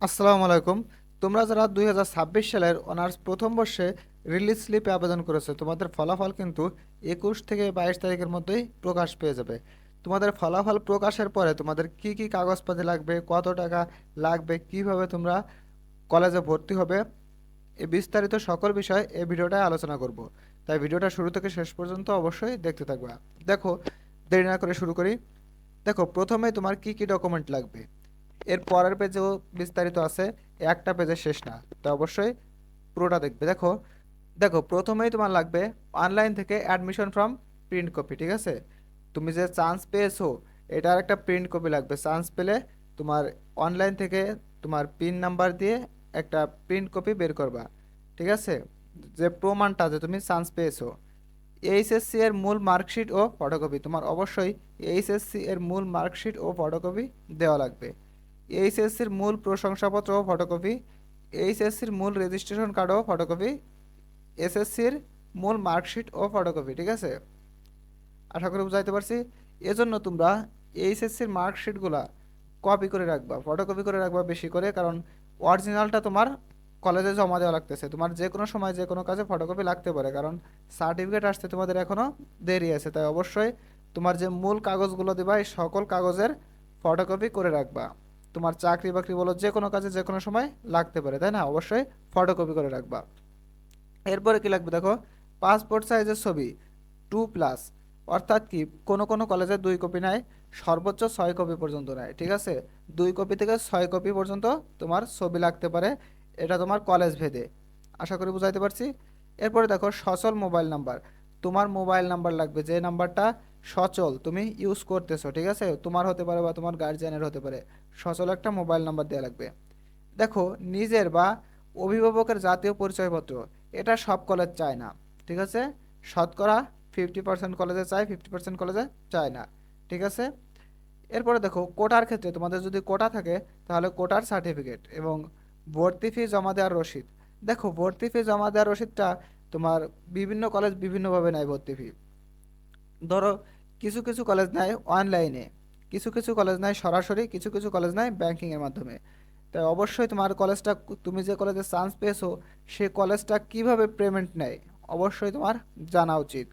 আসসালামু আলাইকুম। তোমরা যারা 2026 সালের অনার্স প্রথম বর্ষে রিলিজ স্লিপে আবেদন করেছো, তোমাদের ফলাফল কিন্তু 21 থেকে 22 তারিখের মধ্যেই প্রকাশ পেয়ে যাবে। তোমাদের ফলাফল প্রকাশের পরে তোমাদের কি কি কাগজপাতি লাগবে, কত টাকা লাগবে, কিভাবে তোমরা কলেজে ভর্তি হবে, এই বিস্তারিত সকল বিষয় এই ভিডিওটায় আলোচনা করব। তাই ভিডিওটা শুরু থেকে শেষ পর্যন্ত অবশ্যই দেখতে থাকবা। দেখো, দেরি না করে শুরু করি। দেখো, প্রথমে তোমার কি কি ডকুমেন্ট লাগবে এর পরের পেজেও বিস্তারিত আছে, একটা পেজে শেষ না, তো অবশ্যই পুরোটা দেখবে। দেখো দেখো প্রথমেই তোমার লাগবে অনলাইন থেকে অ্যাডমিশন ফর্ম প্রিন্ট কপি, ঠিক আছে? তুমি যে চান্স পেয়েছো এটার একটা প্রিন্ট কপি লাগবে। চান্স পেলে তোমার অনলাইন থেকে তোমার পিন নাম্বার দিয়ে একটা প্রিন্ট কপি বের করবা, ঠিক আছে? যে প্রমাণটা যে তুমি চান্স পেয়েছো। এইচএসসি এর মূল মার্কশিট ও ফটোকপি, তোমার অবশ্যই এইচএসসি এর মূল মার্কশিট ও ফটোকপি দেওয়া লাগবে। এইচএসসির মূল প্রশংসাপত্র ও ফটোকপি, এইচএসসির মূল রেজিস্ট্রেশন কার্ড ও ফটোকপি, এসএসসির মূল মার্কশিট ও ফটোকপি, ঠিক আছে? আশা করি বুঝাইতে পারছি। এজন্য তোমরা এইচএসসির মার্কশিটগুলা কপি করে রাখবা, ফটোকপি করে রাখবা বেশি করে, কারণ অরিজিনালটা তোমার কলেজে জমা দেওয়া লাগতেছে। তোমার যে কোনো সময় যে কোনো কাজে ফটোকপি লাগতে পারে, কারণ সার্টিফিকেট আসতে তোমাদের এখনও দেরি আছে। তাই অবশ্যই তোমার যে মূল কাগজগুলো দিবা এই সকল কাগজের ফটোকপি করে রাখবা। তোমার চাকরি বাকরি বলো, যে কোনো কাজে যে কোনো সময় লাগতে পারে, তাই না? অবশ্যই ফটোকপি করে রাখবা। এরপরে কি লাগবে দেখো, পাসপোর্ট সাইজের ছবি 2+। অর্থাৎ কি, কোনো কোনো কলেজে 2 কপি নেয়, সর্বোচ্চ 6 কপি পর্যন্ত নেয়, ঠিক আছে? 2 কপি থেকে 6 কপি পর্যন্ত তোমার ছবি লাগতে পারে, এটা তোমার কলেজ ভেদে। আশা করি বুঝাইতে পারছি। এরপরে দেখো, সচল মোবাইল নাম্বার। তোমার মোবাইল নাম্বার লাগবে যে নাম্বারটা সচল তুমি ইউজ করতেছো, ঠিক আছে? তোমার হতে পারে বা তোমার গার্জিয়ানের হতে পারে, সচল একটা মোবাইল নাম্বার দেওয়া লাগবে। দেখো, নিজের বা অভিভাবকের জাতীয় পরিচয়পত্র, এটা সব কলেজ চায় না, ঠিক আছে? শতকরা 50% কলেজে চায়, 50% কলেজে চায় না, ঠিক আছে? এরপরে দেখো, কোটার ক্ষেত্রে তোমাদের যদি কোটা থাকে তাহলে কোটার সার্টিফিকেট এবং ভর্তি ফি জমা দেওয়ার রসিদ। দেখো, ভর্তি ফি জমা দেওয়ার রসিদটা তোমার বিভিন্ন কলেজ বিভিন্নভাবে নেয় ভর্তি ফি। ধরো, কিছু কিছু কলেজ নেয় অনলাইনে, কিছু কিছু কলেজ নেয় সরাসরি, কিছু কিছু কলেজ নেয় ব্যাংকিংয়ের মাধ্যমে। তাই অবশ্যই তোমার কলেজটা, তুমি যে কলেজে চান্স পেয়েছো সে কলেজটা কিভাবে পেমেন্ট নেয় অবশ্যই তোমার জানা উচিত।